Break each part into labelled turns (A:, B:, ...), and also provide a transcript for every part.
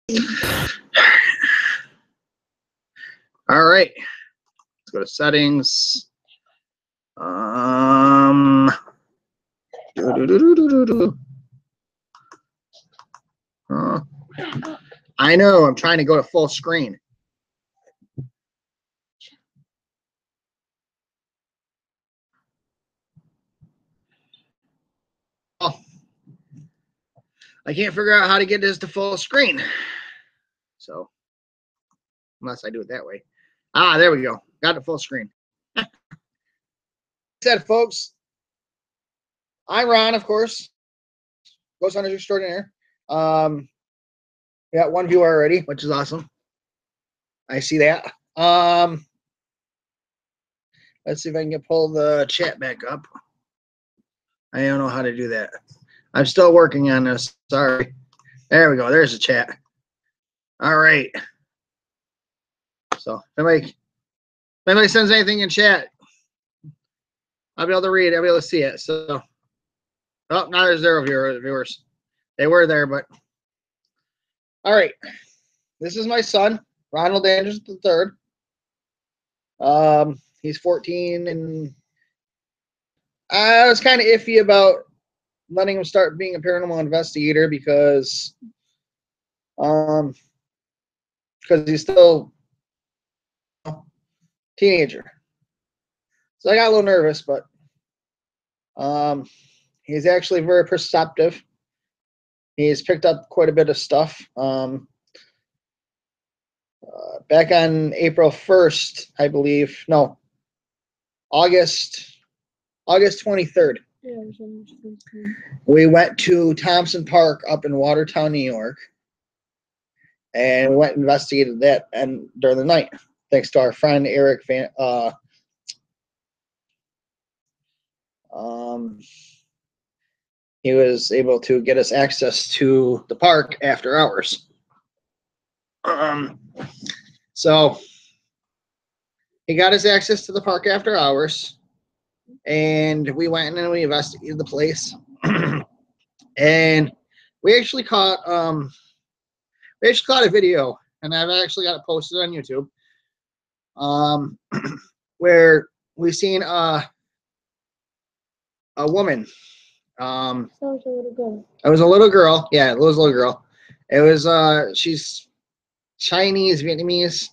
A: All right, let's go to settings. I know, I'm trying to go to full screen. Oh, I can't figure out how to get this to full screen. So, unless I do it that way. Ah, there we go. Got it full screen. Said, folks, I'm Ron, of course. Ghost Hunters Extraordinaire. We got one viewer already, which is awesome. I see that. Let's see if I can pull the chat back up. I don't know how to do that. I'm still working on this. Sorry. There we go. There's the chat. All right. So if anybody sends anything in chat, I'll be able to read it. I'll be able to see it. So, oh, now there's 0 viewers. They were there, but all right. This is my son, Ronald Andrus III. He's 14, and I was kind of iffy about letting him start being a paranormal investigator because he's still a teenager. So I got a little nervous, but he's actually very perceptive. He's picked up quite a bit of stuff. Back on April 1st, I believe. No, August 23rd. Yeah, we went to Thompson Park up in Watertown, New York, and we went and investigated that and during the night, thanks to our friend Eric he was able to get us access to the park after hours. So he got us access to the park after hours, and we went and we investigated the place. And we actually caught a video, and I've actually got it posted on YouTube, where we seen a woman. It was a little girl. It was a little girl. Yeah, it was a little girl. It was she's Chinese, Vietnamese.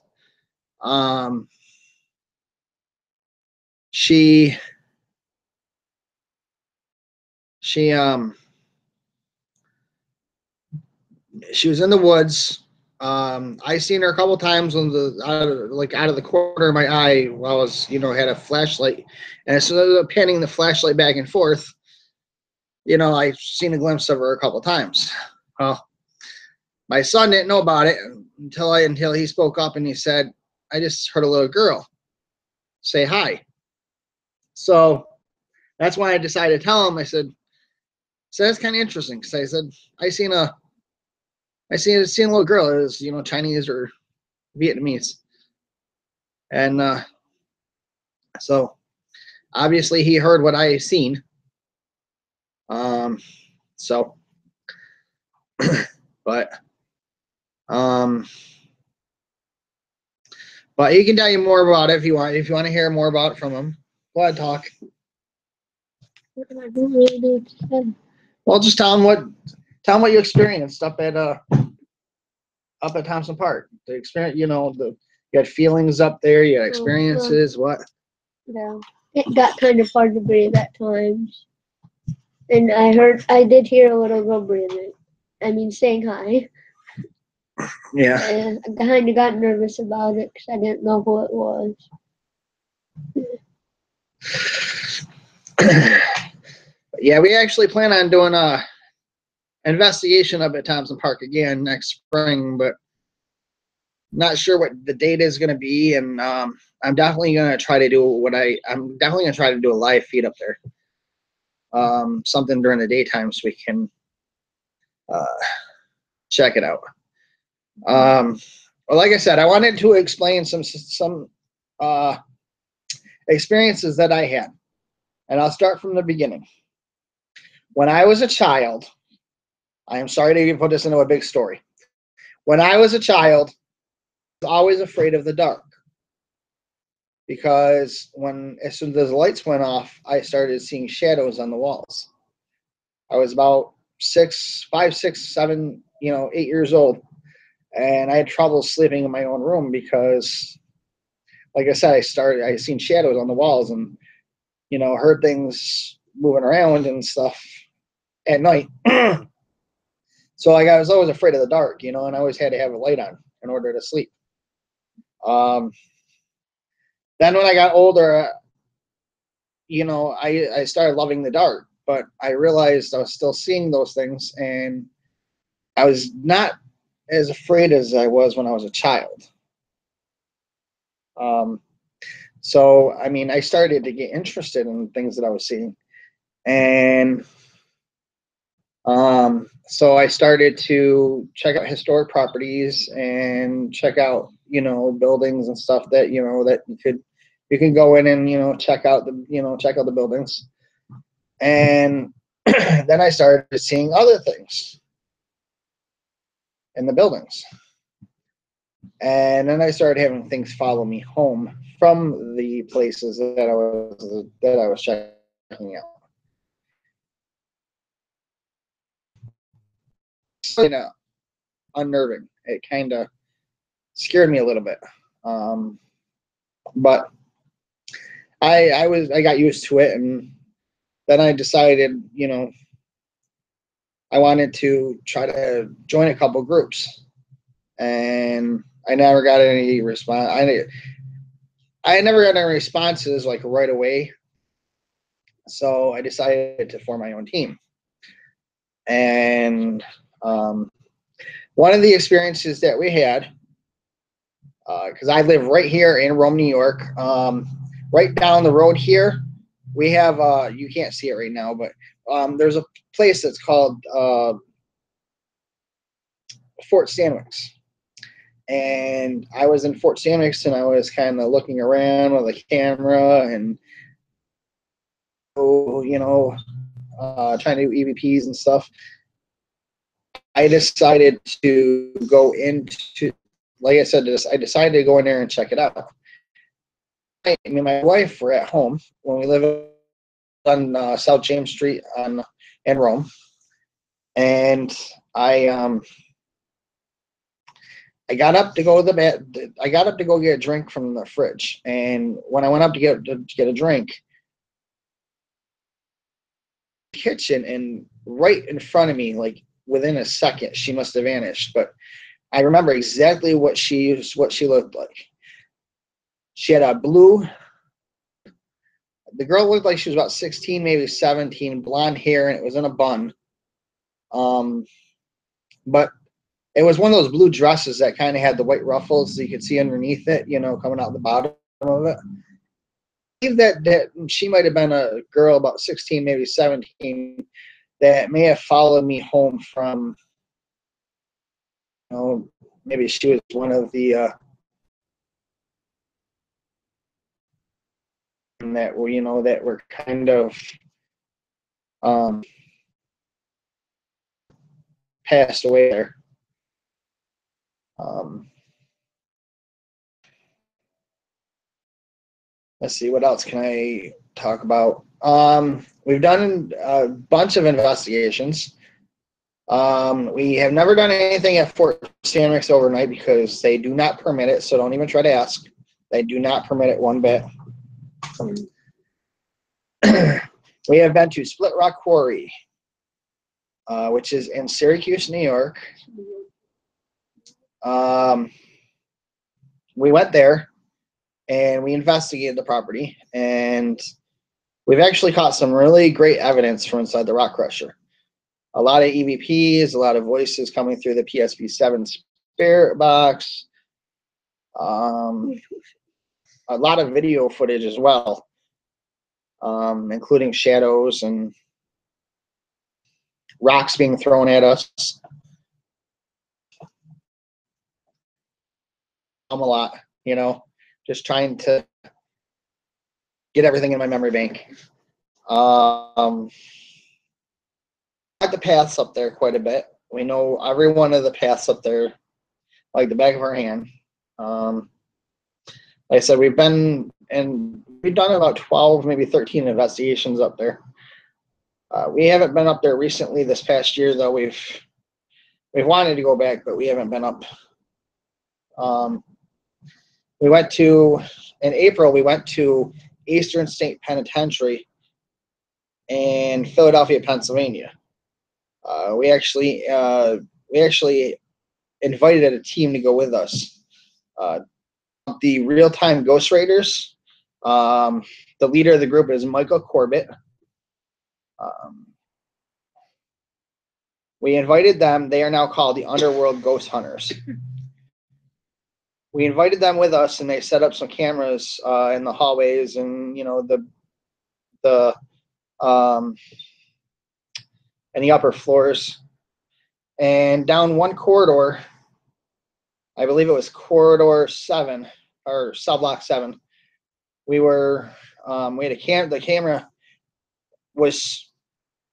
A: She was in the woods. I seen her a couple times when out of the corner of my eye while I was, had a flashlight, and as soon as I was panning the flashlight back and forth, I've seen a glimpse of her a couple times. Well, my son didn't know about it until he spoke up and he said, "I just heard a little girl say hi." So that's why I decided to tell him. I said, "So that's kind of interesting," because I said I seen a little girl. It was, Chinese or Vietnamese, and so obviously he heard what I seen. So, but he can tell you more about it if you want. If you want to hear more about it from him, go ahead, talk. I don't really know what to say. Well, just tell him what you experienced up at Thompson Park. The experience, you had feelings up there. You had experiences. What?
B: Yeah, it got kind of hard to breathe at times, and I did hear a little girl breathing. I mean, saying hi.
A: Yeah.
B: And I kind of got nervous about it because I didn't know who it was.
A: Yeah, we actually plan on doing a investigation up at Thompson Park again next spring, but not sure what the date is going to be. And I'm definitely going to try to do I'm definitely going to try to do a live feed up there. Something during the daytime so we can check it out. Well, like I said, I wanted to explain some experiences that I had, and I'll start from the beginning. When I was a child, I am sorry to put this into a big story. when I was a child, I was always afraid of the dark because as soon as the lights went off, I started seeing shadows on the walls. I was about 5, 6, 7, 8 years old, and I had trouble sleeping in my own room because, like I said, I seen shadows on the walls and heard things moving around and stuff at night. So like I was always afraid of the dark, and I always had to have a light on in order to sleep. Then when I got older, I started loving the dark, but I realized I was still seeing those things, and I was not as afraid as I was when I was a child. So, I mean, I started to get interested in things that I was seeing. And so I started to check out historic properties and check out, buildings and stuff that, that you can go in and, check out the buildings. And then I started seeing other things in the buildings. And then I started having things follow me home from the places that I was checking out. Unnerving. It kind of scared me a little bit, but I got used to it, and then I decided, I wanted to try to join a couple groups, and I never got any response. I never got any responses like right away, so I decided to form my own team. And one of the experiences that we had, because I live right here in Rome, New York, right down the road here, we have, you can't see it right now, but there's a place that's called Fort Stanwix. And I was in Fort Stanwix, and I was kind of looking around with a camera and, trying to do EVPs and stuff. I decided to go into, like I said, I decided to go in there and check it out. Me and my wife were at home when we live on South James Street in Rome, and I got up to go to the bed. I got up to go get a drink from the fridge, and when I went up to get a drink, kitchen, and right in front of me, like within a second, she must have vanished. But I remember exactly what she looked like. She had a blue. The girl looked like she was about 16, maybe 17, blonde hair, and it was in a bun. But it was one of those blue dresses that kind of had the white ruffles, so you could see underneath it, coming out the bottom of it. I believe that she might have been a girl about 16, maybe 17, that may have followed me home from, maybe she was one of the that were kind of passed away there. Let's see, what else can I talk about? We've done a bunch of investigations. We have never done anything at Fort Stanwix overnight because they do not permit it, so don't even try to ask. They do not permit it one bit. We have been to Split Rock Quarry, which is in Syracuse, New York. We went there and we investigated the property, and we've actually caught some really great evidence from inside the rock crusher. A lot of EVPs, a lot of voices coming through the PSP-7 spirit box, a lot of video footage as well, including shadows and rocks being thrown at us. A lot, just trying to get everything in my memory bank. At the paths up there quite a bit. We know every one of the paths up there like the back of our hand. Like I said, we've done about 12, maybe 13 investigations up there. We haven't been up there recently this past year, though. We've wanted to go back, but we haven't been up. In April, we went to Eastern State Penitentiary in Philadelphia, Pennsylvania. We actually invited a team to go with us. The Real-Time Ghost Raiders. The leader of the group is Michael Corbett. We invited them. They are now called the Underworld Ghost Hunters. We invited them with us, and they set up some cameras in the hallways and in the upper floors. And down one corridor, I believe it was corridor 7 or cell block 7. We had the camera was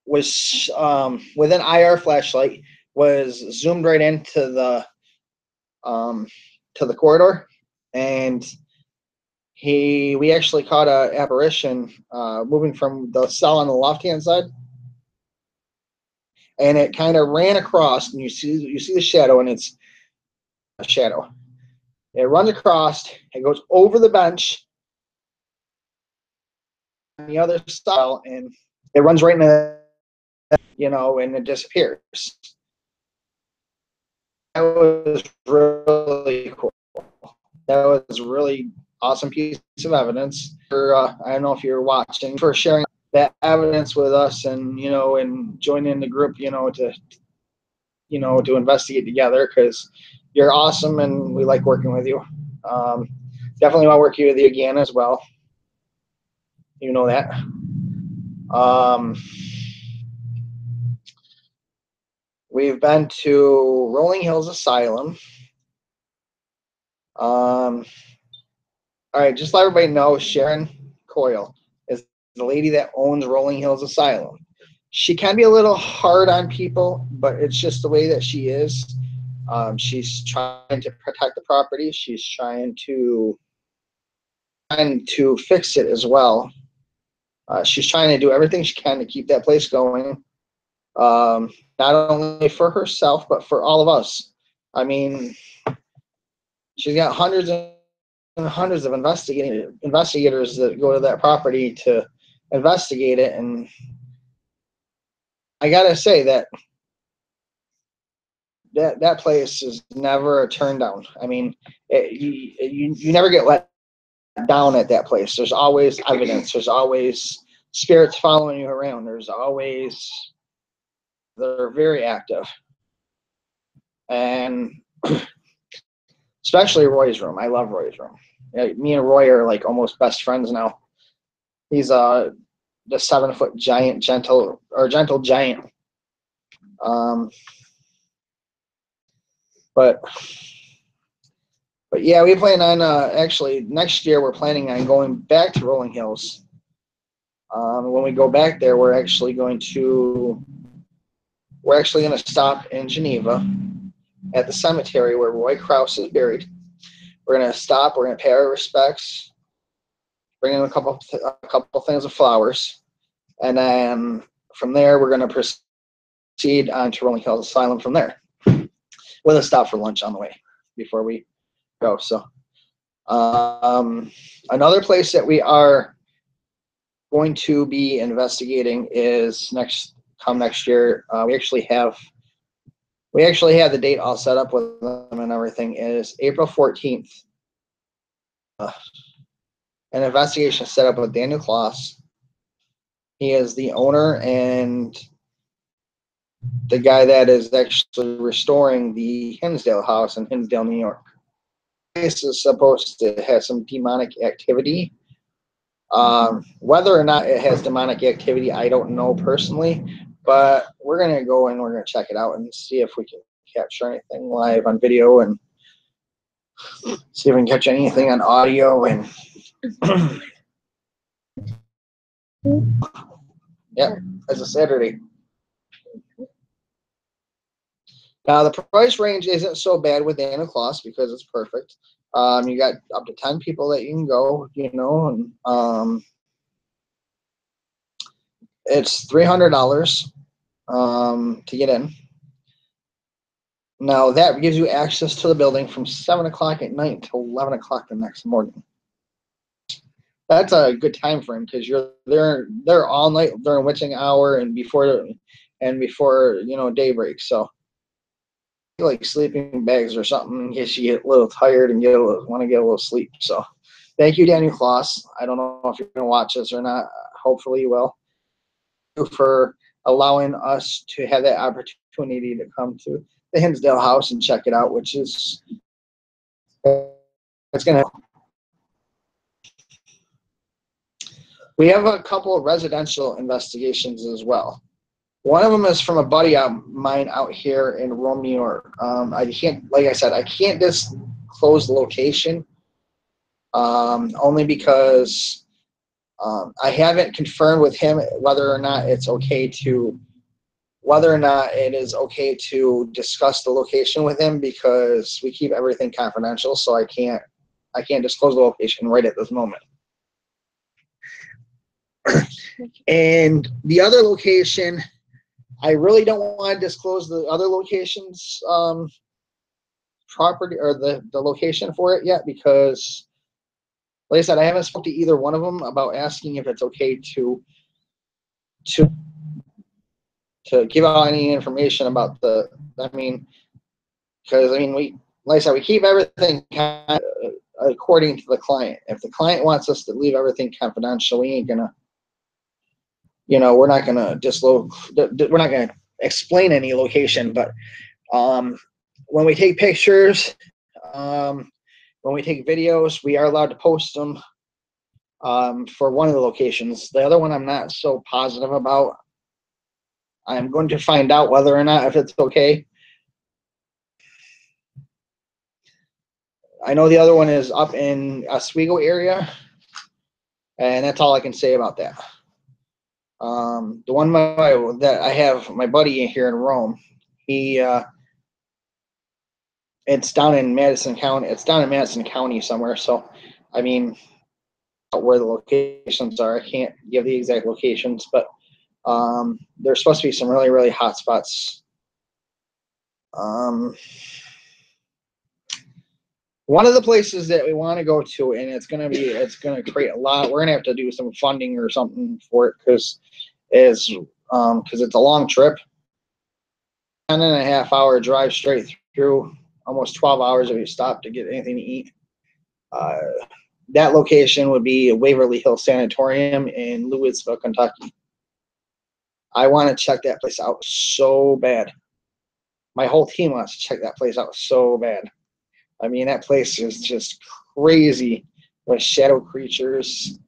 A: with an IR flashlight, was zoomed right into the corridor, and we actually caught an apparition moving from the cell on the left hand side, and it kind of ran across, and you see the shadow, and it's a shadow. It runs across, it goes over the bench on the other side, and it runs right into and it disappears. That was really cool. That was a really awesome piece of evidence. I don't know if you're watching, for sharing that evidence with us, and and joining the group, to investigate together, because you're awesome and we like working with you. Definitely want to work with you again as well. You know that. We've been to Rolling Hills Asylum. All right, just let everybody know, Sharon Coyle is the lady that owns Rolling Hills Asylum. She can be a little hard on people, but it's just the way that she is. She's trying to protect the property. She's trying to fix it as well. She's trying to do everything she can to keep that place going. Not only for herself, but for all of us. I mean, she's got hundreds and hundreds of investigators that go to that property to investigate it, and I gotta say that place is never a turn down. I mean, you never get let down at that place. There's always evidence. There's always spirits following you around. They're very active. And especially Roy's room. I love Roy's room. Me and Roy are like almost best friends now. He's the 7-foot giant, gentle giant. But yeah, we plan on actually next year we're planning on going back to Rolling Hills. When we go back there, we're actually going to stop in Geneva at the cemetery where Roy Krause is buried. We're going to stop. We're going to pay our respects, bring in a couple things of flowers, and then from there we're going to proceed on to Rolling Hills Asylum from there, with a stop for lunch on the way before we go. So another place that we are going to be investigating is next year. We actually have the date all set up with them and everything. Is April 14th. An investigation set up with Daniel Kloss. He is the owner and the guy that is actually restoring the Hinsdale house in Hinsdale, New York. This is supposed to have some demonic activity. Whether or not it has demonic activity, I don't know personally, but we're going to go and we're going to check it out and see if we can capture anything live on video, and see if we can catch anything on audio. And yeah, it's a Saturday. Now the price range isn't so bad with Anna Claus because it's perfect. You got up to 10 people that you can go, you know, and it's $300 to get in. Now that gives you access to the building from 7 o'clock at night until 11 o'clock the next morning. That's a good time frame because you're there all night during witching hour and before you know daybreak. So like sleeping bags or something in case you get a little tired and want to get a little sleep. So thank you, Daniel Kloss. I don't know if you're gonna watch this or not. Hopefully you will. Thank you for allowing us to have that opportunity to come to the Hinsdale house and check it out, which is it's gonna. We have a couple of residential investigations as well. One of them is from a buddy of mine out here in Rome, New York. I can't, like I said, I can't disclose the location only because I haven't confirmed with him whether or not it is okay to discuss the location with him because we keep everything confidential. So I can't disclose the location right at this moment. And the other location, I really don't want to disclose the other location's property or the location for it yet because, like I said, I haven't spoken to either one of them about asking if it's okay to give out any information about the. I mean, because we, like I said, we keep everything according to the client. If the client wants us to leave everything confidential, we ain't gonna. You know, we're not gonna we're not gonna explain any location, but when we take pictures, when we take videos, we are allowed to post them for one of the locations. The other one I'm not so positive about. I'm going to find out whether or not if it's okay. I know the other one is up in Oswego area, and that's all I can say about that. The one that I have, my buddy here in Rome, it's down in Madison County. It's down in Madison County somewhere. So, I mean, where the locations are, I can't give the exact locations, but there's supposed to be some really, really hot spots. One of the places that we want to go to, and it's going to create a lot. We're going to have to do some funding or something for it because it's a long trip. 10.5-hour drive straight through, almost 12 hours if you stop to get anything to eat. That location would be Waverly Hill Sanatorium in Louisville, Kentucky. I want to check that place out so bad. My whole team wants to check that place out so bad. I mean, that place is just crazy with shadow creatures.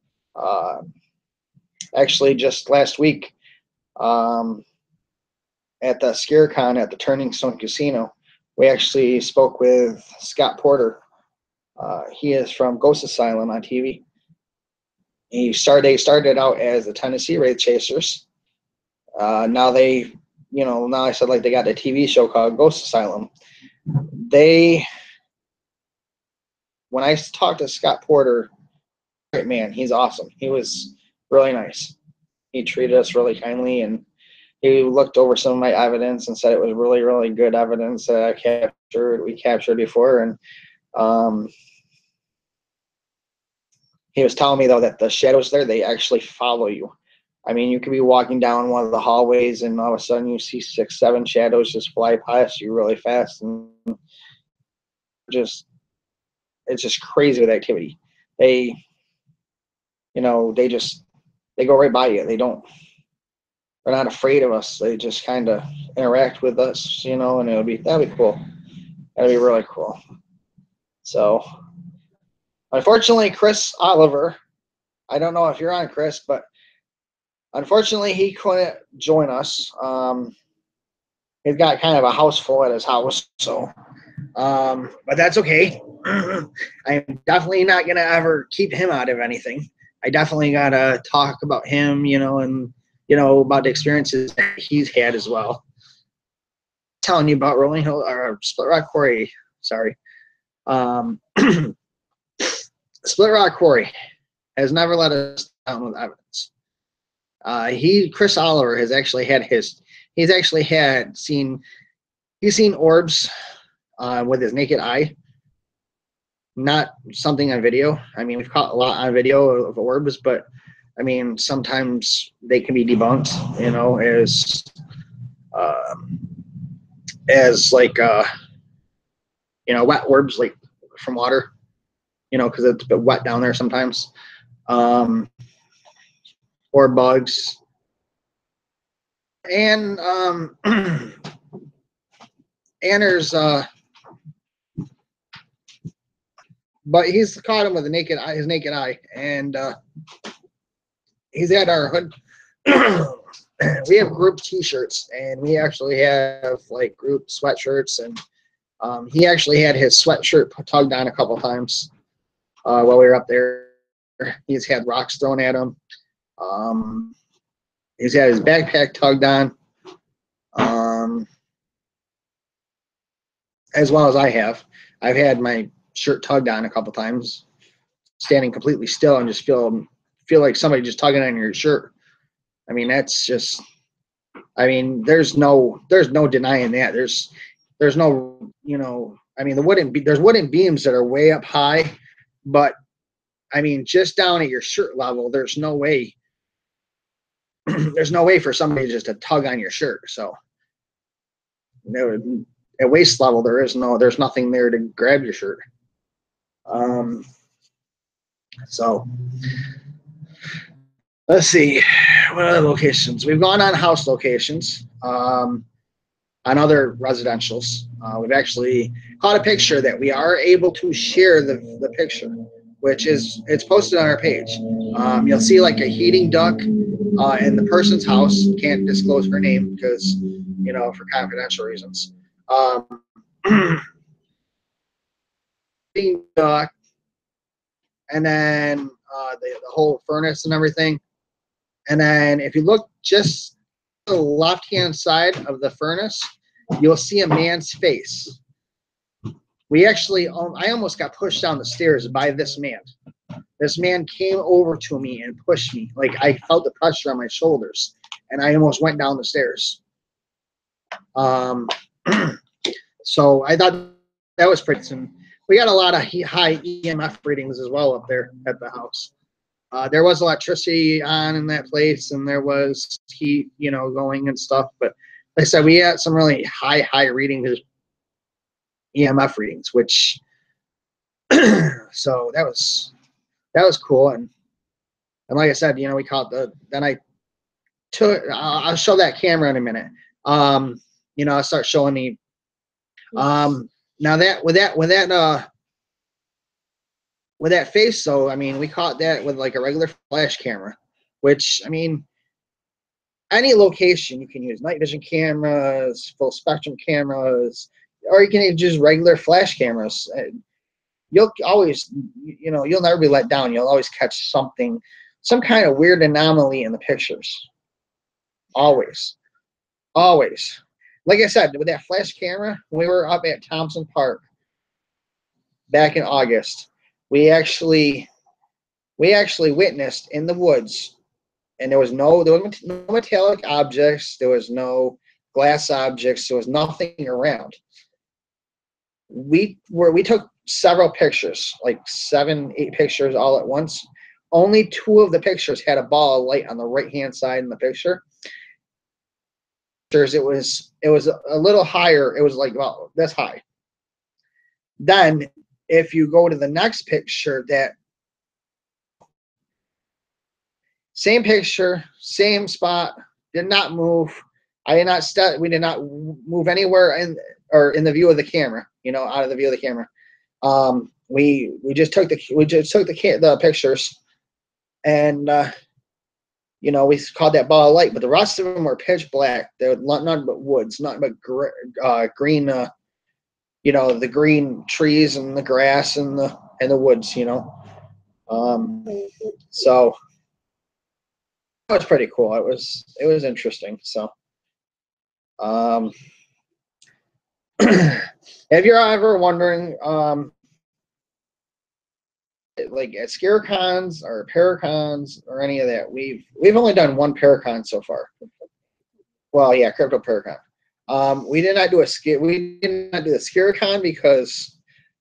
A: Actually, just last week at the ScareCon at the Turning Stone Casino, we actually spoke with Scott Porter. He is from Ghost Asylum on TV. They started out as the Tennessee Wraith Chasers. Now I said like they got a TV show called Ghost Asylum. When I talked to Scott Porter, man, he's awesome. He was really nice. He treated us really kindly, and he looked over some of my evidence and said it was really, really good evidence that we captured before. And he was telling me, though, that the shadows there, they actually follow you. I mean, you could be walking down one of the hallways, and all of a sudden you see 6, 7 shadows just fly past you really fast, and it's just crazy with activity. They go right by you. They're not afraid of us. They just kind of interact with us, and that'd be cool. That'd be really cool. So, unfortunately, Chris Oliver, I don't know if you're on, Chris, but unfortunately, he couldn't join us. He's got kind of a house full at his house, so, but that's okay. I'm definitely not going to ever keep him out of anything. I definitely got to talk about him, and, about the experiences that he's had as well. telling you about Rolling Hill or Split Rock Quarry. Sorry. Split Rock Quarry has never let us down with evidence. Chris Oliver has actually had he's seen orbs with his naked eye, not something on video. I mean, we've caught a lot on video of orbs, but I mean, sometimes they can be debunked, you know, as like you know, wet orbs like from water, you know, because it's a bit wet down there sometimes, or bugs. And and there's but he's caught him with his naked eye, and he's at our hood. We have group T-shirts, and we actually have like group sweatshirts, and he actually had his sweatshirt tugged on a couple times while we were up there. He's had rocks thrown at him. He's had his backpack tugged on, as well as I have. I've had my shirt tugged on a couple times, standing completely still and just feel like somebody just tugging on your shirt. I mean, that's just. I mean, there's no denying that. There's no, you know. I mean, there's wooden beams that are way up high, but I mean, just down at your shirt level, there's no way. There's no way for somebody just to tug on your shirt. So, at waist level, there's nothing there to grab your shirt. So let's see, what other locations? We've gone on house locations, on other residentials. We've actually caught a picture that we are able to share the picture, which it's posted on our page. You'll see like a heating duct in the person's house. Can't disclose her name because, you know, for confidential reasons. Heating duct, and then the whole furnace and everything. And then if you look just to the left-hand side of the furnace, you'll see a man's face. I almost got pushed down the stairs by this man. This man came over to me and pushed me. Like, I felt the pressure on my shoulders, and I almost went down the stairs. So I thought that was pretty soon. We got a lot of high EMF readings as well up there at the house. There was electricity on in that place, and there was heat, you know, going and stuff. But like I said, we had some really high readings, EMF readings, which so that was cool. And like I said, you know, we caught I'll show that camera in a minute. You know, I'll start showing the now that with that face, though, I mean, we caught that with like a regular flash camera, which, I mean, any location you can use night vision cameras, full spectrum cameras, or you can use regular flash cameras. You'll always, you know, you'll never be let down. You'll always catch some kind of weird anomaly in the pictures. Always. Like I said, with that flash camera, we were up at Thompson Park back in August. We actually witnessed in the woods, and there was no metallic objects, there was no glass objects, there was nothing around. We took several pictures, like 7-8 pictures all at once. Only 2 of the pictures had a ball of light on the right-hand side in the picture. It was a little higher. It was like about this high. Then if you go to the next picture, that same picture, same spot, did not move. We did not move anywhere in the view of the camera, you know, out of the view of the camera. We just took the pictures, and you know, we caught that ball of light, but the rest of them were pitch black. They were nothing but woods, nothing but green. You know, the green trees and the grass and the woods. You know, so that was pretty cool. It was interesting. So, if you're ever wondering, like at Scarecons or Paracons or any of that, we've only done one Paracon so far. Well, yeah, Crypto Paracon. We did not do the Scarecon because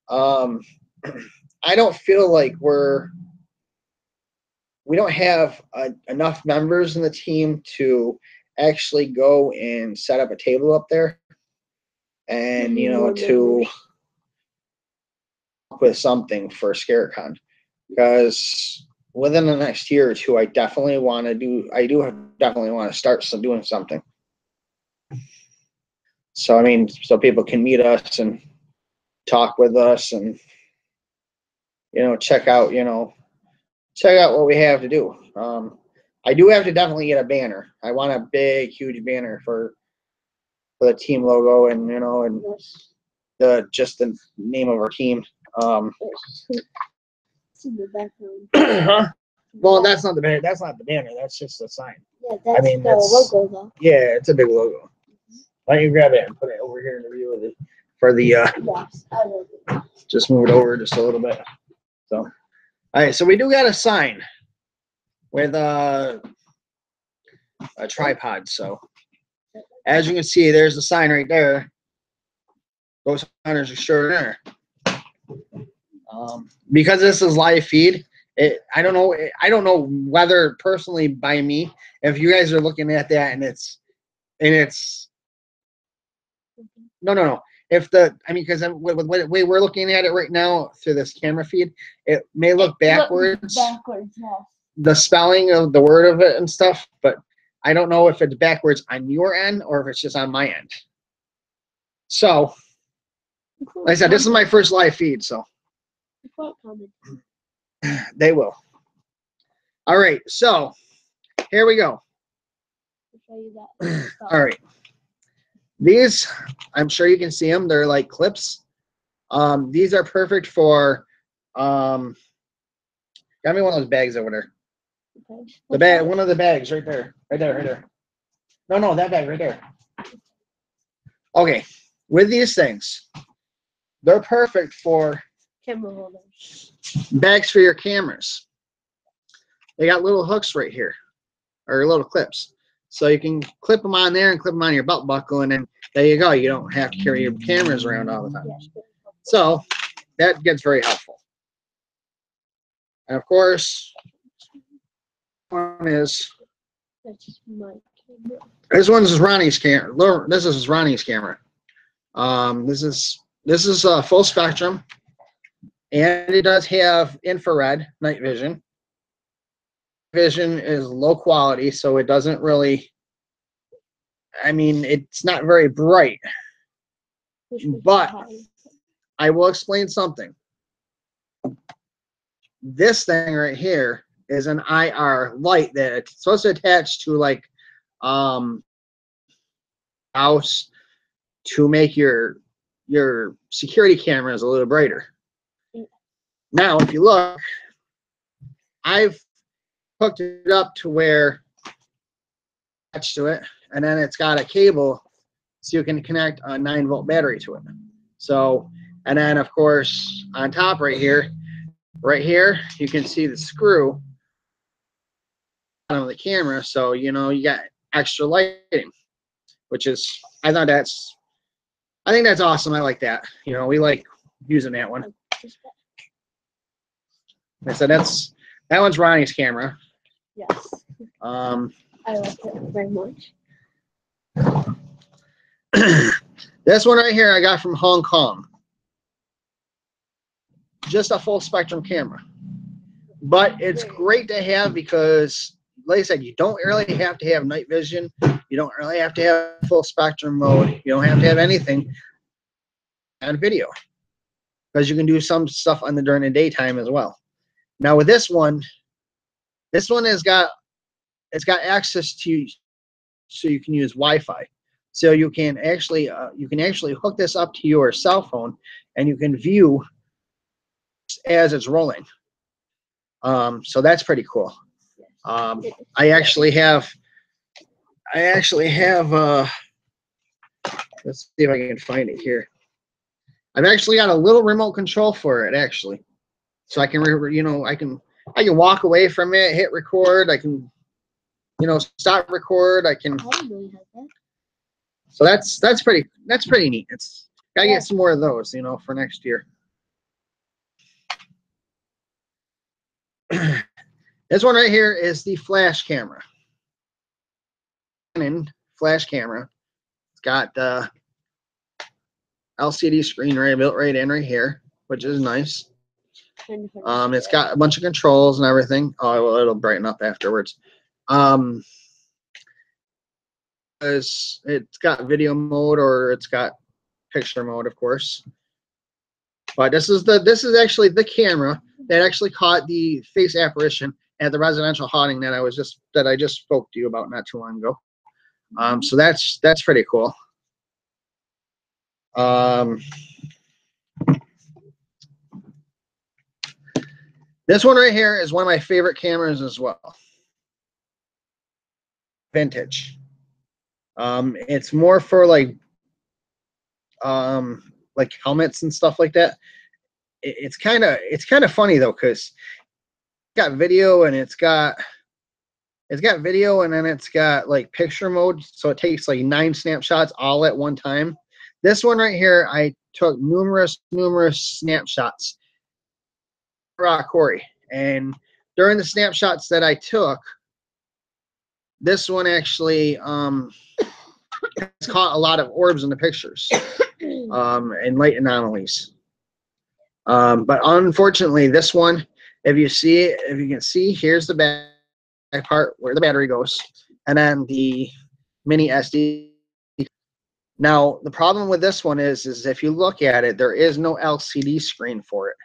A: I don't feel like we don't have enough members in the team to actually go and set up a table up there and to up with something for Scarecon, because within the next year or two I definitely want to start doing something. So I mean, so people can meet us and talk with us and check out what we have to do. I do have to definitely get a banner. I want a big, huge banner for the team logo and and just the name of our team.
B: It's in the background.
A: Huh? Well, that's not the banner. That's not the banner. That's just the sign.
B: Yeah, that's the logo though.
A: Yeah, it's a big logo. Why don't you grab it and put it over here in the view of it for the
B: Yes, I will.
A: just move it over just a little bit. So, all right. So we do got a sign with a tripod. So as you can see, there's the sign right there. Ghost Hunters Extraordinaire. Because this is live feed, I don't know whether personally by me, if you guys are looking at that and it's no. If because with the way we're looking at it right now through this camera feed, it may look backwards.
B: Backwards, yes.
A: The spelling of the word of it and stuff, but I don't know if it's backwards on your end or if it's just on my end. So, like I said, this is my first live feed, so they will. All right, so here we go. All right. These, I'm sure you can see them. They're like clips. These are perfect for, got me one of those bags over there. Okay. The bag, one of the bags right there. Right there. No, that bag right there. Okay. With these things, they're perfect for
B: camera holders.
A: Bags for your cameras. They got little hooks right here, or little clips. So you can clip them on there and clip them on your belt buckle, and then there you go. You don't have to carry your cameras around all the time. So that gets very helpful. And of course, one is this one's Ronnie's camera. This is Ronnie's camera. This is a full spectrum, and it does have infrared night vision. Vision is low quality, so it doesn't really, I mean, it's not very bright, but I will explain something. This thing right here is an IR light that it's supposed to attach to like house to make your security cameras a little brighter. Now, if you look, I've hooked it up to where attached to it, and then it's got a cable so you can connect a 9-volt battery to it. So, and then of course on top right here you can see the screw on the camera, so you got extra lighting, which is I think that's awesome. I like that. We like using that one. So that one's Ronnie's camera.
B: Yes. I like it very much.
A: This one right here I got from Hong Kong. Just a full spectrum camera. But it's great to have because, like I said, you don't really have to have night vision. You don't really have to have full spectrum mode. You don't have to have anything on video, because you can do some stuff during the daytime as well. Now with this one has got access to, so you can use Wi-Fi. So you can actually hook this up to your cell phone, and you can view as it's rolling. So that's pretty cool. I actually have Let's see if I can find it here. I've actually got a little remote control for it, actually. So I can, you know, I can walk away from it, hit record. I can, you know, stop record. I can.
B: I didn't know you had that.
A: So that's pretty neat. It's gotta get some more of those, you know, for next year. This one right here is the flash camera. Flash camera. It's got the LCD screen built right in right here, which is nice. It's got a bunch of controls and everything. Oh, well, it'll brighten up afterwards. It's got video mode, or it's got picture mode, of course. But this is actually the camera that actually caught the face apparition at the residential haunting that I just spoke to you about not too long ago. So that's pretty cool. This one right here is one of my favorite cameras as well. Vintage. It's more for like helmets and stuff like that. It's kind of funny though, because it's got video and it's got video, and then it's got like picture mode, so it takes like 9 snapshots all at one time. This one right here, I took numerous snapshots. Rock Quarry, and during the snapshots that I took, this one actually it's caught a lot of orbs in the pictures, and light anomalies. But unfortunately, this one, if you can see, here's the back part where the battery goes, and then the mini SD. Now, the problem with this one is if you look at it, there is no LCD screen for it,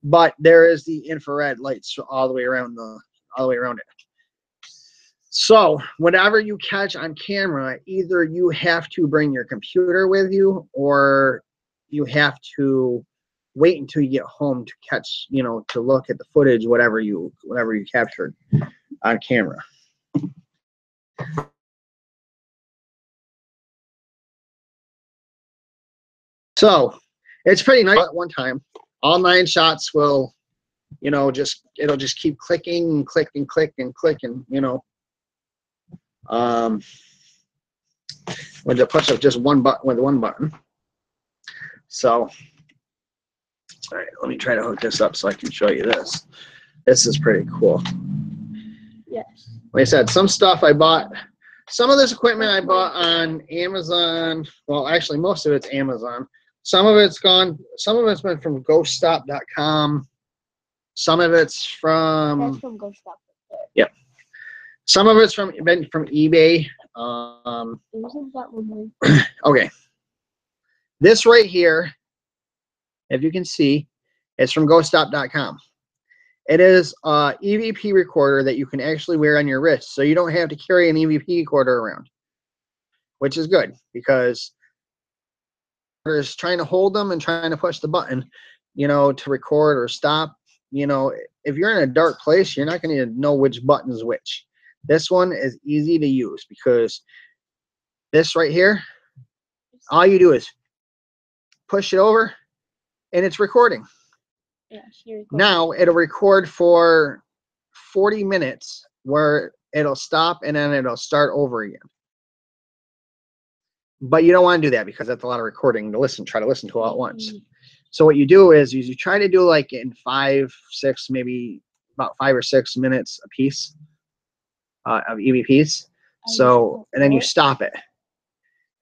A: but there is the infrared lights all the way around it. So whatever you catch on camera, either you have to bring your computer with you, or you have to wait until you get home to catch, you know, to look at the footage, whatever you captured on camera. So it's pretty nice. At one time, all 9 shots will, you know, it'll just keep clicking and click and click and click, and you know, when you push up just one button with one button. So, all right, let me try to hook this up so I can show you this. This is pretty cool.
B: Yes.
A: Like I said, some stuff I bought. Some of this equipment I bought on Amazon. Well, actually, most of it's Amazon. Some of it's gone. Some of it's been from GhostStop.com. Some of it's from.
B: That's from GhostStop.
A: Yep. Some of it's from eBay.
B: Isn't that one?
A: Okay. This right here, if you can see, it's from GhostStop.com. It is an EVP recorder that you can actually wear on your wrist, so you don't have to carry an EVP recorder around, which is good, because is trying to hold them and trying to push the button, you know, to record or stop. You know, if you're in a dark place, you're not going to know which button is which. This one is easy to use, because this right here, all you do is push it over and it's recording.
B: Yeah,
A: now it'll record for 40 minutes where it'll stop and then it'll start over again. But you don't want to do that, because that's a lot of recording to try to listen to all at once. So what you do is you try to do like in 5, 6, maybe about 5 or 6 minutes a piece of EVPs. So, and then you stop it.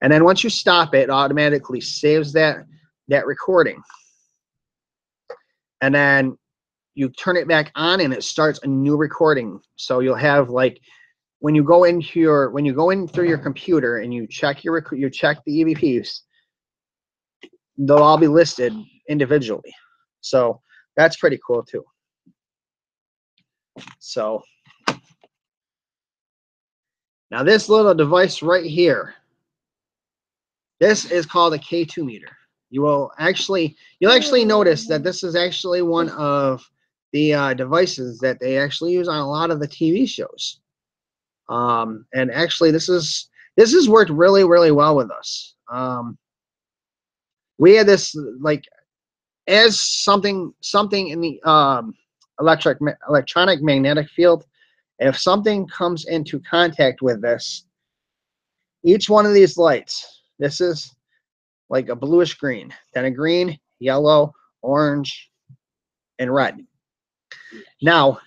A: And then once you stop it, it automatically saves that recording. And then you turn it back on and it starts a new recording. So you'll have, like, when you go in through your computer and you check the EVPs, they'll all be listed individually. So that's pretty cool too. So now this little device right here, this is called a K2 meter. You'll actually notice that this is actually one of the devices that they actually use on a lot of the TV shows. And actually this has worked really, really well with us. We had this, like, as something in the electronic magnetic field, if something comes into contact with this, each one of these lights, this is like a bluish green, then a green, yellow, orange, and red. Now,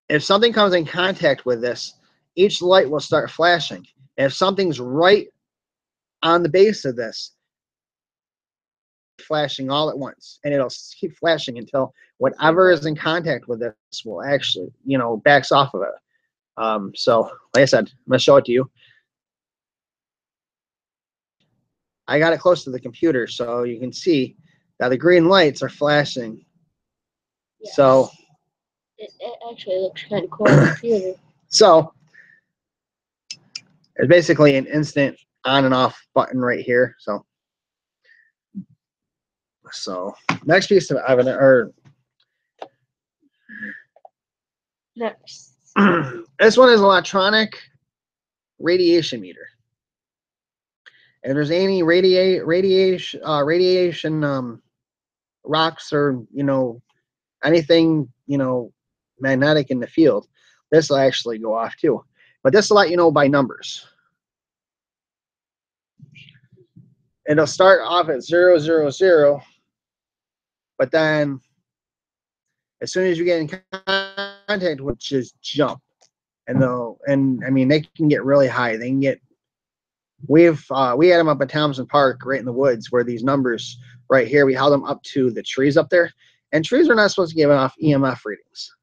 A: if something comes in contact with this, each light will start flashing. And if something's right on the base of this, flashing all at once, and it'll keep flashing until whatever is in contact with this will actually, backs off of it. So, like I said, I'm going to show it to you. I got it close to the computer, so you can see that the green lights are flashing. Yes. So
B: it actually looks kind of cool on the computer.
A: So it's basically an instant on and off button right here. So next piece of evidence, or
B: next,
A: this one is electronic radiation meter. If there's any radiation rocks or anything magnetic in the field, this will actually go off too. But this will let you know by numbers. It'll start off at 0, 0, 0, but then as soon as you get in contact with, just jump, and I mean, they can get really high. They can get. We had them up at Thompson Park, right in the woods, where these numbers right here, we held them up to the trees up there, and trees are not supposed to give off EMF readings.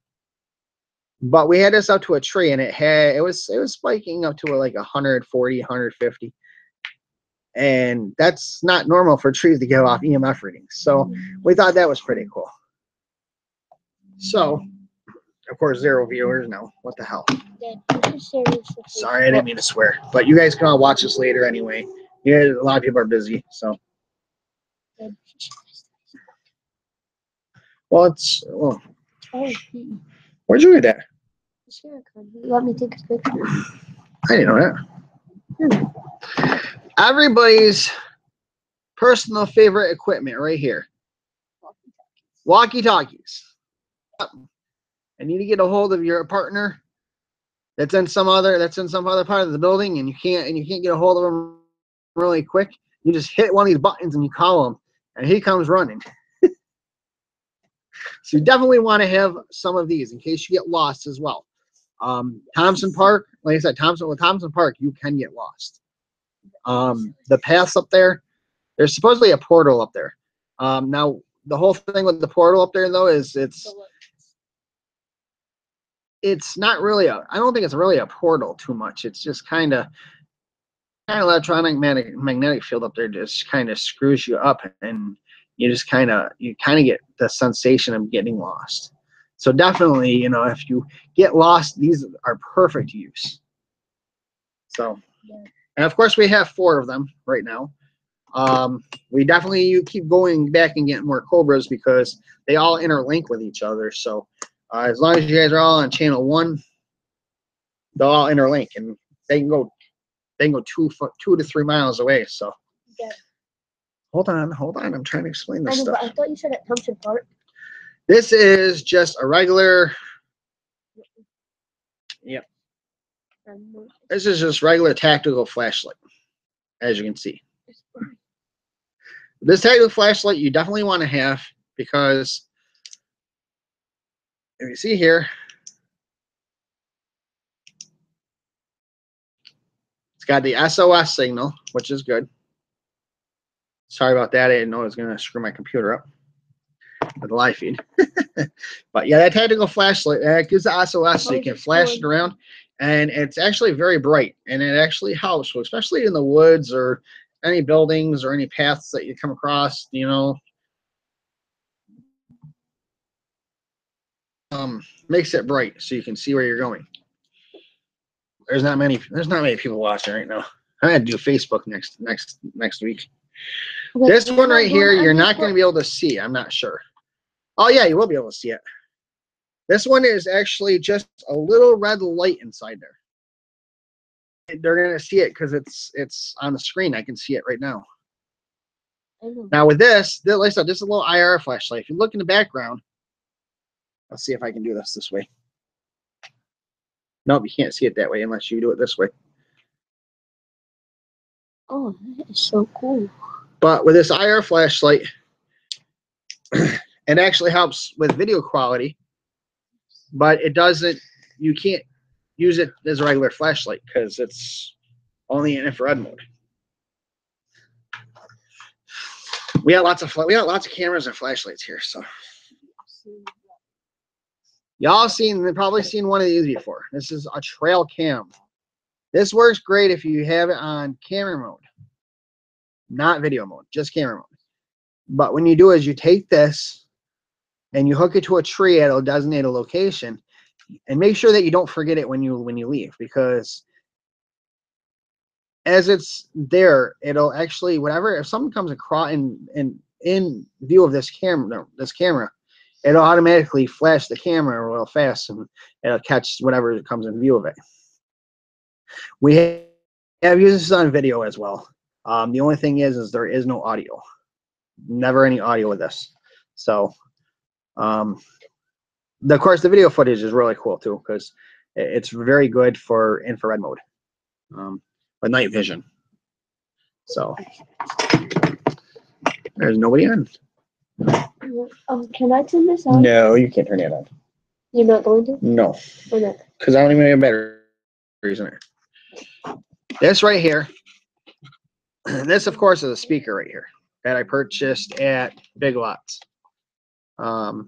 A: But we had this up to a tree, and it was spiking up to like 140, 150. And that's not normal for trees to give off EMF readings. So we thought that was pretty cool. So, of course, 0 viewers now. What the hell? Sorry, I didn't mean to swear. But you guys can all watch this later anyway. Yeah, a lot of people are busy. So, well, where'd you get that?
B: Let me take a picture.
A: I didn't know that. Everybody's personal favorite equipment right here. Walkie-talkies. I need to get a hold of your partner that's in some other part of the building, and you can't get a hold of them really quick. You just hit one of these buttons and you call him, and he comes running. So you definitely want to have some of these in case you get lost as well. Thompson Park, like I said, Thompson Park, you can get lost. The paths up there, there's supposedly a portal up there. Now the whole thing with the portal up there though is it's not really I don't think it's really a portal too much. It's just kind of electronic magnetic field up there just kind of screws you up, and you just kind of get the sensation of getting lost. So definitely, if you get lost, these are perfect use. So, and of course we have 4 of them right now. You keep going back and getting more Cobras because they all interlink with each other. So as long as you guys are all on channel 1, they'll all interlink, and they can go 2 to 3 miles away. So hold on, I'm trying to explain this stuff.
B: But I thought you said at Thompson Park.
A: This is just a regular. Yep. This is just regular tactical flashlight, as you can see. This tactical flashlight you definitely want to have, because if you see here, it's got the SOS signal, which is good. Sorry about that. I didn't know it was going to screw my computer up with the live feed. But yeah, that tactical flashlight, that gives the SOS so you can flash it around. And it's actually very bright, and it actually helps, especially in the woods or any buildings or any paths that you come across, makes it bright so you can see where you're going. There's not many people watching right now. I had to do Facebook next week. This one right here, you're not going to be able to see. I'm not sure. Oh yeah, you will be able to see it. This one is actually just a little red light inside there. they're gonna see it because it's on the screen. I can see it right now.
B: I know.
A: Now with this, like I said, this is a little IR flashlight. If you look in the background, let's see if I can do this way. Nope, you can't see it that way unless you do it this way.
B: Oh, that is so cool.
A: But with this IR flashlight, it actually helps with video quality, but it doesn't, you can't use it as a regular flashlight because it's only in infrared mode. We got lots of cameras and flashlights here, so y'all probably seen one of these before. This is a trail cam. This works great if you have it on camera mode, not video mode, just camera mode. But when you do is you take this and you hook it to a tree at a designated location, and make sure that you don't forget it when you leave, because as it's there, it'll actually, whatever, if someone comes across in view of this camera, it'll automatically flash the camera real fast and it'll catch whatever comes in view of it. We have used this on video as well. The only thing is there is no audio. Never any audio with this. So, of course, the video footage is really cool too, because it's very good for infrared mode, with night vision. So, there's nobody on.
B: Can I turn this on?
A: No, you can't turn it on.
B: You're not going to?
A: No.
B: Why not?
A: Because I don't even have batteries in there. This right here, this of course is a speaker right here that I purchased at Big Lots. But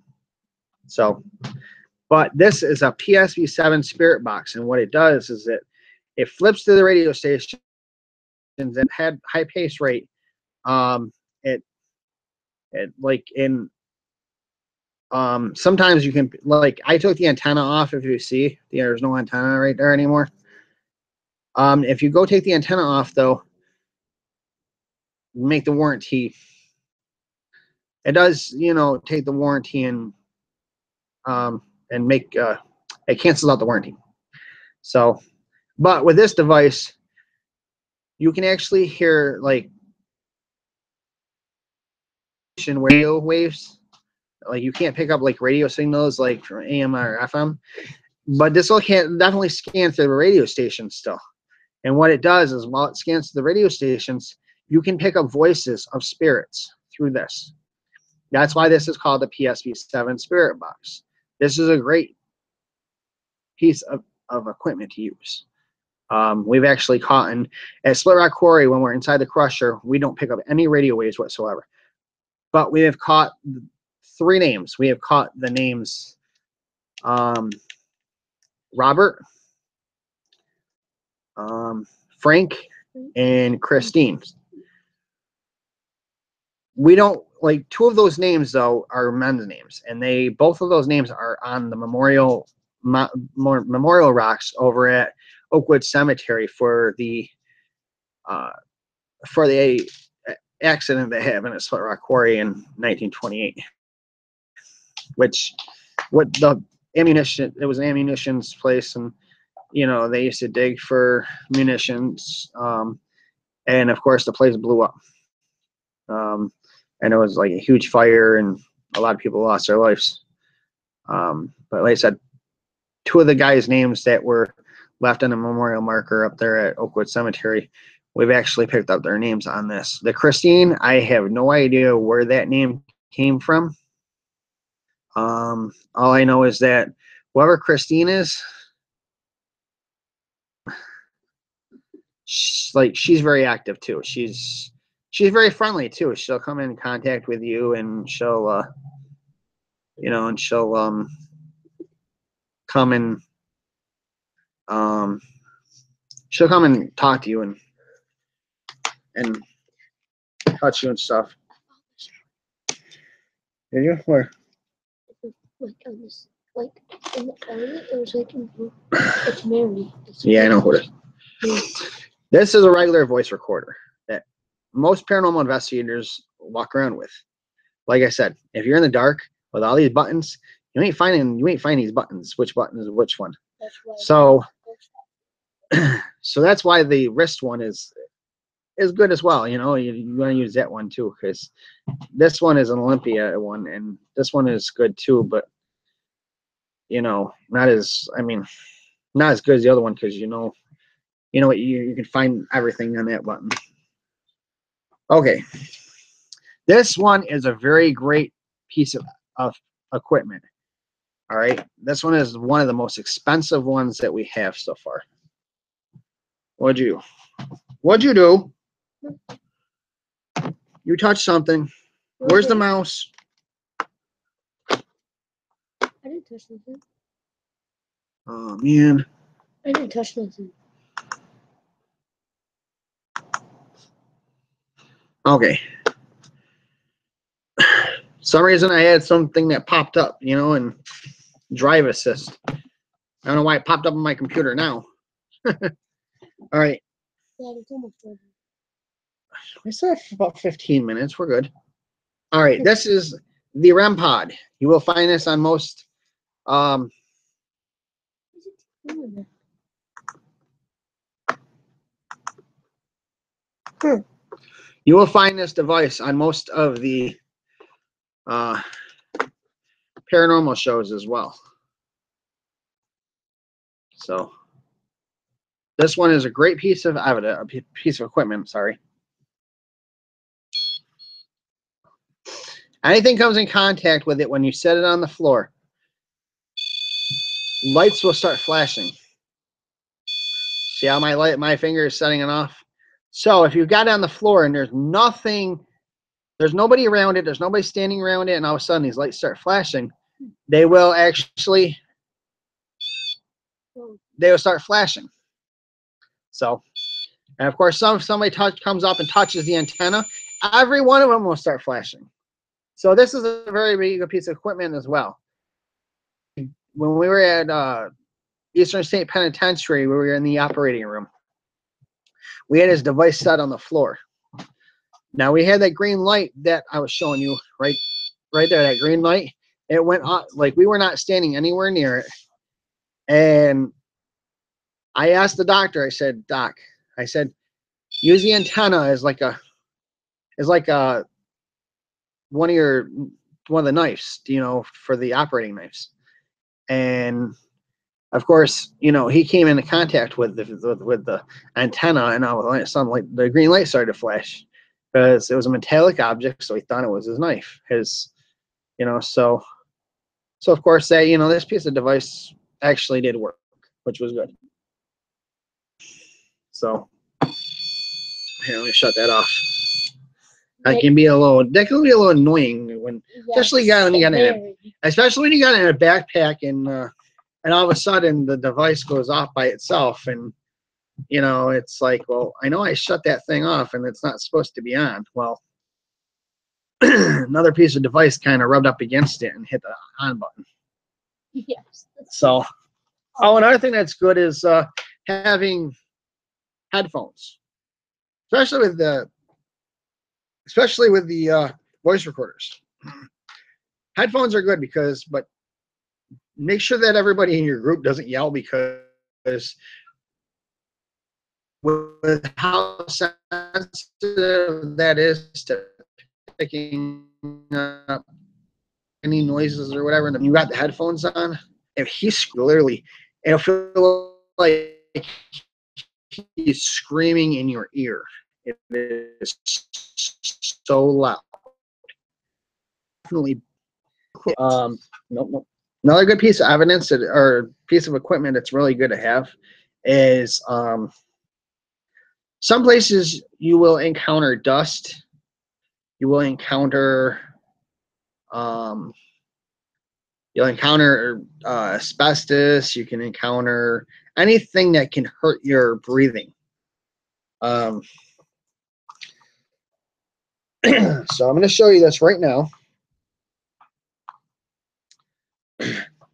A: this is a PSV7 Spirit Box, and what it does is it flips to the radio stations and had high pace rate. Sometimes you can, like, I took the antenna off. If you see, there's no antenna right there anymore. If you go take the antenna off, though, make the warranty. It does, take the warranty and make it cancels out the warranty. So, but with this device, you can actually hear like radio waves. Like you can't pick up like radio signals like from AM or FM, but this will definitely scan through the radio station still. And what it does is while it scans through the radio stations, you can pick up voices of spirits through this. That's why this is called the PSV7 Spirit Box. This is a great piece of equipment to use. We've actually caught at Split Rock Quarry, when we're inside the crusher, we don't pick up any radio waves whatsoever. But we have caught 3 names. We have caught the names Robert, Frank, and Christine. We don't, like, 2 of those names though are men's names, and both of those names are on the memorial rocks over at Oakwood Cemetery for the accident they happened at Split Rock Quarry in 1928. The ammunition, it was an ammunitions place, and they used to dig for munitions, and of course the place blew up, and it was like a huge fire, and a lot of people lost their lives. But like I said, 2 of the guys' names that were left on a memorial marker up there at Oakwood Cemetery, we've actually picked up their names on this. The Christine, I have no idea where that name came from. All I know is that whoever Christine is, she's very active too. She's very friendly too. She'll come in contact with you, and she'll come and she'll come and talk to you and touch you and stuff. Did you? Where?
B: Like on this, like in the area, it was like it's Mary.
A: Yeah, I know who it is. Yeah. This is a regular voice recorder that most paranormal investigators walk around with. Like I said, if you're in the dark with all these buttons, you ain't finding these buttons. Which button is which one? So So that's why the wrist one is good as well. You know, you want to use that one too, because this one is an Olympia one, and this one is good too, but you know, not as not as good as the other one, because you know what, you can find everything on that button. Okay, this one is a very great piece of equipment. All right, this one is one of the most expensive ones that we have so far. What'd you do? You touched something. Where's the mouse?
B: I didn't touch nothing.
A: Oh man.
B: I didn't touch nothing.
A: Okay. Some reason I had something that popped up, you know, and drive assist. I don't know why it popped up on my computer now. All right.
B: Yeah, it's almost over.
A: We still have about 15 minutes. We're good. All right. This is the REM pod. You will find this on most. You will find this device on most of the paranormal shows as well. So this one is a great piece of evidence, a piece of equipment. Sorry. Anything comes in contact with it when you set it on the floor, lights will start flashing. See how my finger is setting it off? So if you've got it on the floor and there's nobody around it, there's nobody standing around it, and all of a sudden these lights start flashing, they will start flashing. So, and of course, somebody comes up and touches the antenna, every one of them will start flashing. So this is a very big piece of equipment as well. When we were at Eastern State Penitentiary, we were in the operating room. We had his device set on the floor. Now we had that green light that I was showing you right there, that green light. It went off, like we were not standing anywhere near it. And I asked the doctor, I said, Doc, I said, use the antenna as like one of the knives, you know, for the operating knives. And of course, you know, he came into contact with the antenna, and all of a sudden, the green light started to flash because it was a metallic object, so he thought it was his knife. You know, so of course that, you know, this piece of device actually did work, which was good. So here, let me shut that off. That can be a little annoying when, especially when you got in a backpack and all of a sudden the device goes off by itself, and you know, it's like, well, I know I shut that thing off and it's not supposed to be on. Well, another piece of device kind of rubbed up against it and hit the on button.
B: Yes.
A: So, another thing that's good is having headphones, especially with the voice recorders. Headphones are good but make sure that everybody in your group doesn't yell, because with how sensitive that is to picking up any noises or whatever, and you got the headphones on, if he's literally, it'll feel like he's screaming in your ear. It is so loud. Definitely. Nope. Another good piece of evidence or piece of equipment that's really good to have is some places you will encounter dust. You will encounter asbestos. You can encounter anything that can hurt your breathing. So I'm going to show you this right now.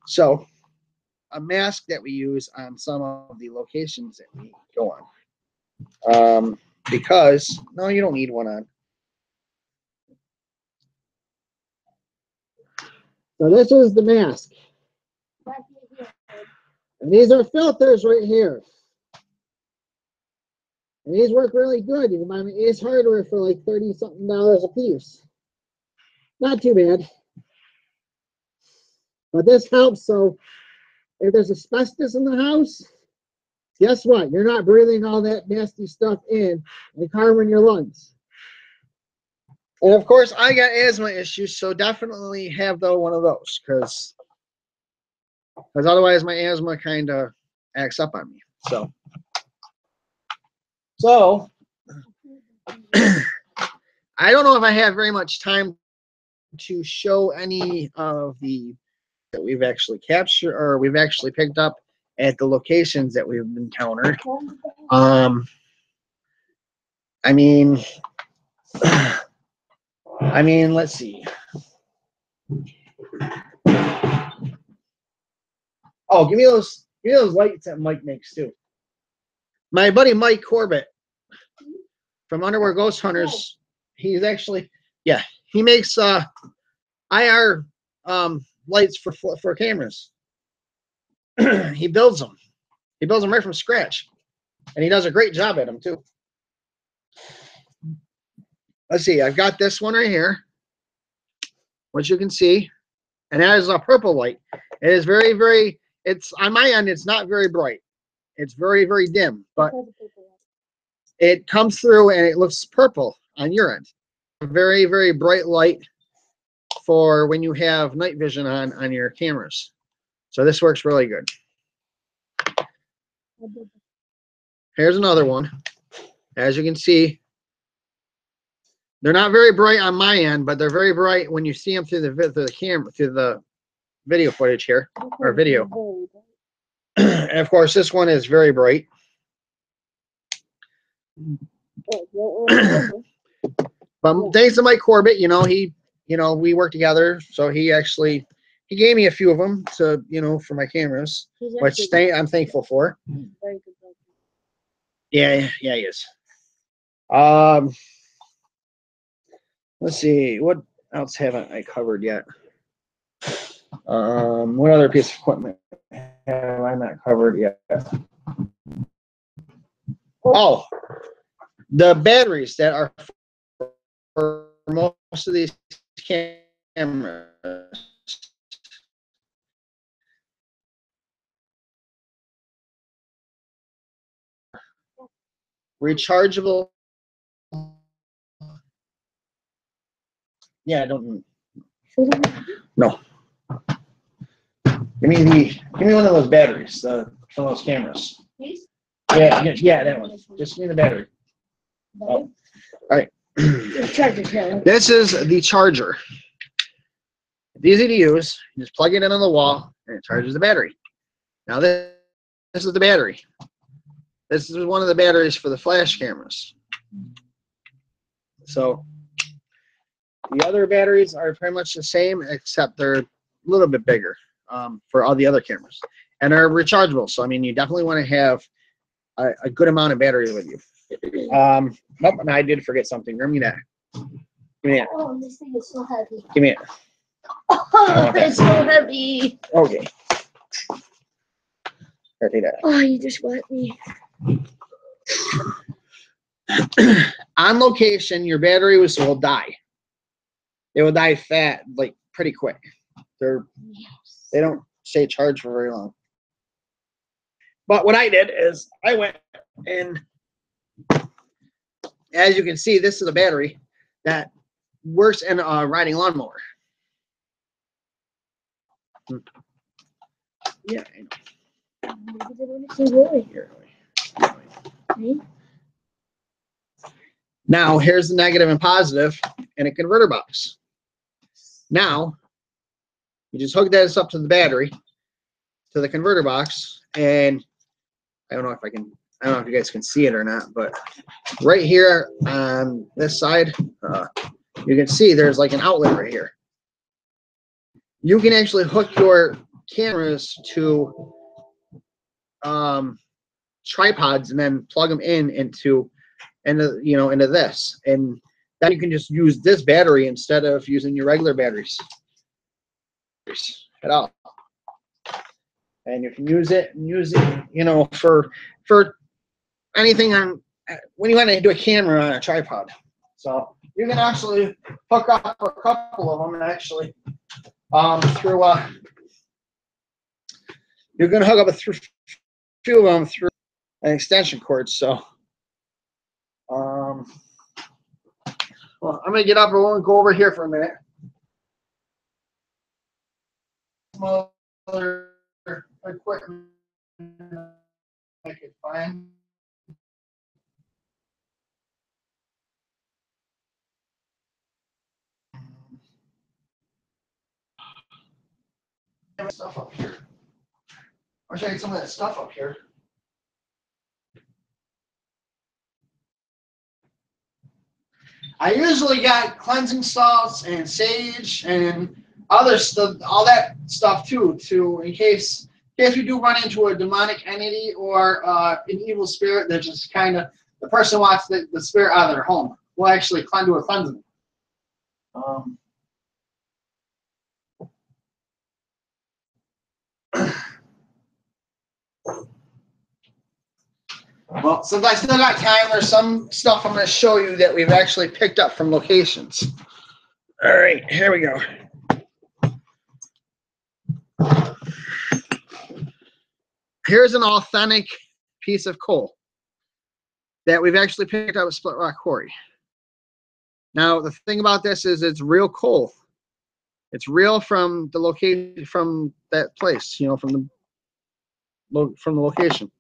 A: So a mask that we use on some of the locations that we go on. Because, no, you don't need one on. So this is the mask. And these are filters right here. And these work really good. You can buy them at Ace Hardware for like $30-something a piece. Not too bad. But this helps. So if there's asbestos in the house, guess what? You're not breathing all that nasty stuff in and harming your lungs. And of course, I got asthma issues, so definitely have one of those, because otherwise my asthma kind of acts up on me. So I don't know if I have very much time to show any of the that we've actually captured or we've actually picked up at the locations that we've encountered. I mean, let's see. Oh, give me those lights that Mike makes too. My buddy Mike Corbett from Underwear Ghost Hunters, he's actually, yeah, he makes IR lights for cameras. He builds them. He builds them right from scratch, and he does a great job at them too. Let's see. I've got this one right here, which you can see, and that is a purple light. It is very, very. It's on my end. It's not very bright. It's very, very dim, but it comes through and it looks purple on your end. A very, very bright light for when you have night vision on your cameras. So this works really good. Here's another one. As you can see, they're not very bright on my end, but they're very bright when you see them through the camera, through the video footage here, or video. And of course, this one is very bright. But thanks to Mike Corbett, we work together, so he gave me a few of them to, for my cameras, which I'm thankful for. Yeah, he is. Let's see, what else haven't I covered yet? What other piece of equipment have I not covered yet? Oh, the batteries that are for most of these cameras. Rechargeable. Yeah, I don't. No. Give me one of those batteries, one of those cameras. Yeah, that one. Just give me the battery. Oh. All right. This is the charger. It's easy to use. You just plug it in on the wall and it charges the battery. Now this is the battery. This is one of the batteries for the flash cameras. So the other batteries are pretty much the same, except they're a little bit bigger for all the other cameras. And they're rechargeable. So, I mean, you definitely want to have a good amount of battery with you. Nope, I did forget something. Give me that. Give me that.
B: Oh, this thing is so heavy.
A: Give me it.
B: Oh, it's so heavy.
A: Okay. Here, take that.
B: Oh, you just wet me.
A: On location, your battery will die. It will die fat, like pretty quick. They don't stay charged for very long. But what I did is I went and, as you can see, this is a battery that works in a riding lawnmower. Yeah, I know. Now, here's the negative and positive in a converter box. Now, you just hook this up to the battery, to the converter box, and I don't know if you guys can see it or not, but right here on this side, you can see there's like an outlet right here. You can actually hook your cameras to tripods and then plug them into this, and then you can just use this battery instead of using your regular batteries at all. And you can use it for anything on when you want to do a camera on a tripod. So you can actually hook up a couple of them actually through. You're going to hook up a few of them through an extension cord. So, well, I'm going to get up and we'll go over here for a minute. Some other equipment I could find. Stuff up here. I'll show you some of that stuff up here. I usually got cleansing salts and sage and other stuff, all that stuff too, in case we do run into a demonic entity or an evil spirit that just kind of the person wants the spirit out of their home. We'll actually do a cleansing. Well, since I still got time, there's some stuff I'm going to show you that we've actually picked up from locations. All right, here we go. Here's an authentic piece of coal that we've actually picked up at Split Rock Quarry. Now, the thing about this is it's real coal. It's real from the location, from that place, you know, from the location.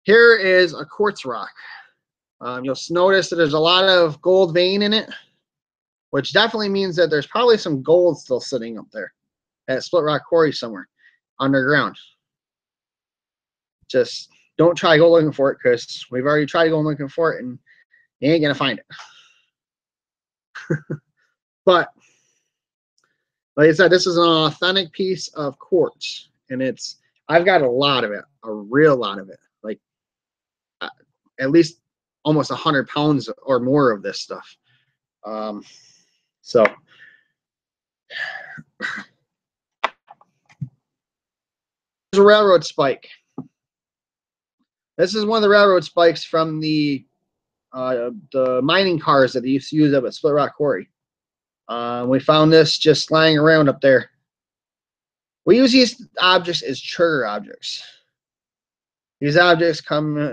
A: Here is a quartz rock. You'll notice that there's a lot of gold vein in it, which definitely means that there's probably some gold still sitting up there at Split Rock Quarry somewhere underground. Just don't try to go looking for it because we've already tried to go looking for it and you ain't going to find it. But like I said, this is an authentic piece of quartz, and I've got a lot of it, a real lot of it, like at least almost 100 pounds or more of this stuff. So there's a railroad spike. This is one of the railroad spikes from the mining cars that they used to use up at Split Rock Quarry. We found this just lying around up there. We use these objects as trigger objects. These objects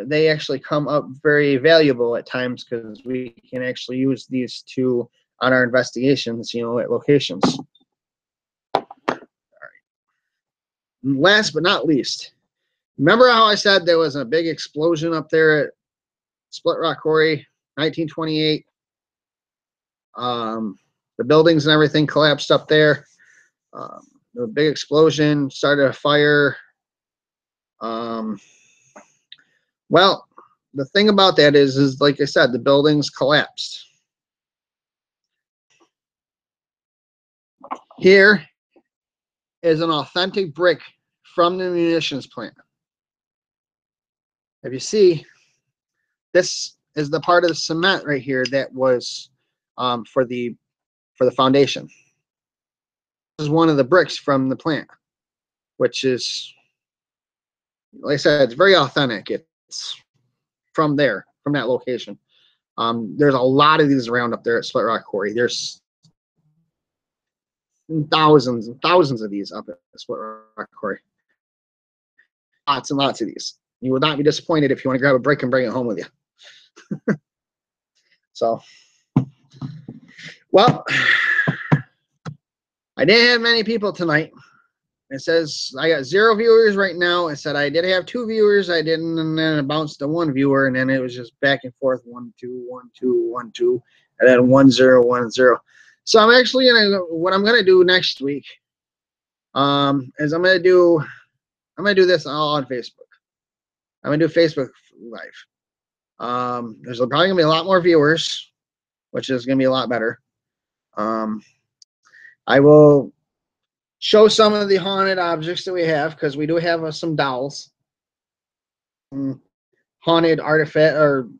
A: they actually come up very valuable at times because we can actually use these on our investigations, you know, at locations. All right. And last but not least, remember how I said there was a big explosion up there at Split Rock Quarry, 1928? The buildings and everything collapsed up there. The big explosion started a fire. Well, the thing about that is like I said, the buildings collapsed. Here is an authentic brick from the munitions plant. If you see, this is the part of the cement right here that was for the foundation. This is one of the bricks from the plant, which is, like I said, it's very authentic. It's from there, from that location. There's a lot of these around up there at Split Rock Quarry. There's thousands and thousands of these up at Split Rock Quarry. Lots and lots of these. You will not be disappointed if you want to grab a brick and bring it home with you. So, well, I didn't have many people tonight. It says I got 0 viewers right now. It said I did have 2 viewers. I didn't, and then it bounced to 1 viewer, and then it was just back and forth, 1 2 1 2 1 2, and then 1 0 1 0. So I'm actually what I'm gonna do next week is I'm gonna do this all on Facebook. I'm gonna do Facebook Live. There's probably gonna be a lot more viewers, which is gonna be a lot better. I will show some of the haunted objects that we have, because we do have some dolls, haunted artifact or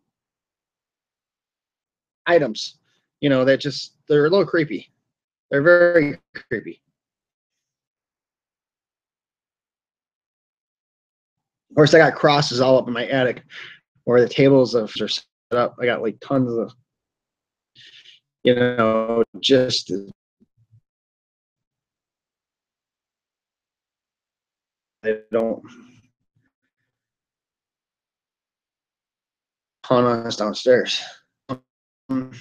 A: items, you know, that they're a little creepy. They're very creepy. Of course, I got crosses all up in my attic where the tables are set up. I got like tons of, just I don't haunt us downstairs. And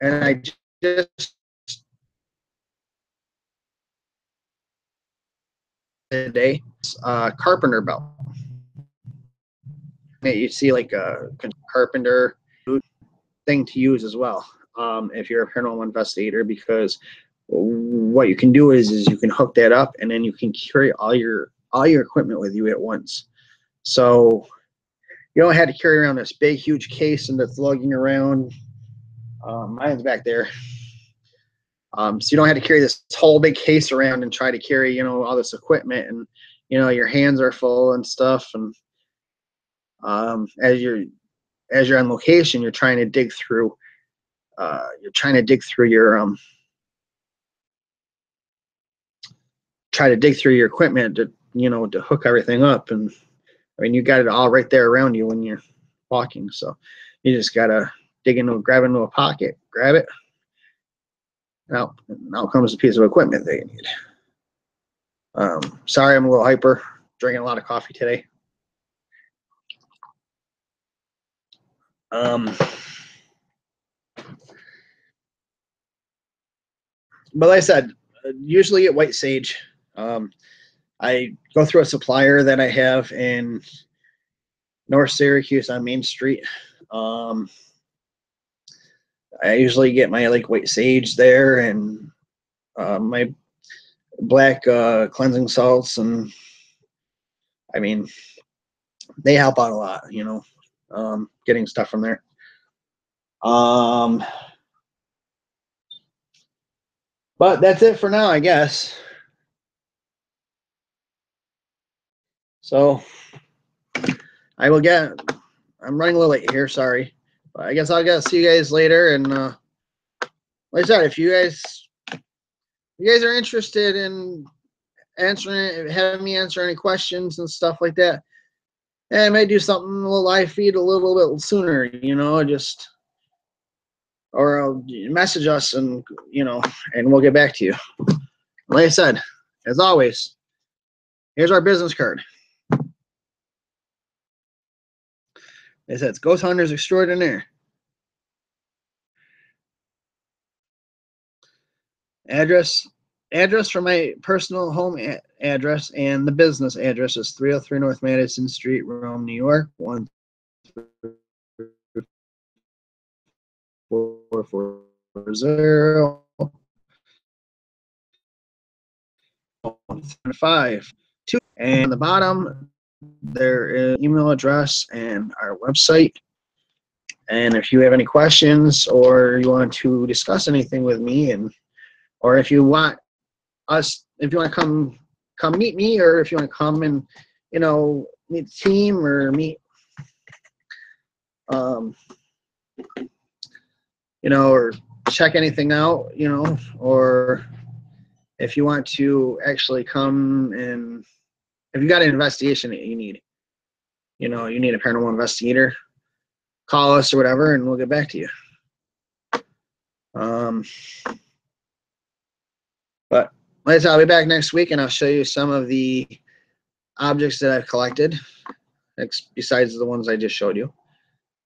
A: I just today carpenter belt. You see like a carpenter thing to use as well if you're a paranormal investigator, because what you can do is you can hook that up and then you can carry all your equipment with you at once. So you don't have to carry around this big huge case and that's lugging around. Mine's back there. So you don't have to carry this whole big case around and try to carry all this equipment, and your hands are full and stuff, and as you're on location, you're trying to dig through your equipment to hook everything up. And I mean, you got it all right there around you when you're walking, so you just gotta grab into a pocket, grab it. Now comes a piece of equipment that you need. Sorry, I'm a little hyper, drinking a lot of coffee today. But like I said, usually get white sage. I go through a supplier that I have in North Syracuse on Main Street. I usually get my white sage there, and my black cleansing salts, and I mean, they help out a lot, getting stuff from there. But that's it for now, I guess. So I'm running a little late here, sorry. But I guess I'll see you guys later. And like I said, if you guys are interested in having me answer any questions and stuff like that, I might do something, a little live feed a little bit sooner, or I'll message us and we'll get back to you. Like I said, as always, here's our business card. It says Ghost Hunters Extraordinaire. Address for my personal home address, and the business address is 303 North Madison Street, Rome, New York, 14440. 5 2, and on the bottom there is email address and our website. And if you have any questions or you want to discuss anything with me, or if you want to come meet me, or if you want to come and meet the team or meet or check anything out, or if you want to actually come, and if you got an investigation that you need a paranormal investigator, call us or whatever, and we'll get back to you. But like I said, I'll be back next week, and I'll show you some of the objects that I've collected, besides the ones I just showed you.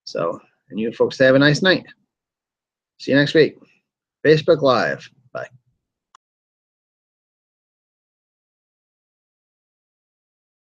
A: So, and you folks have a nice night. See you next week. Facebook Live.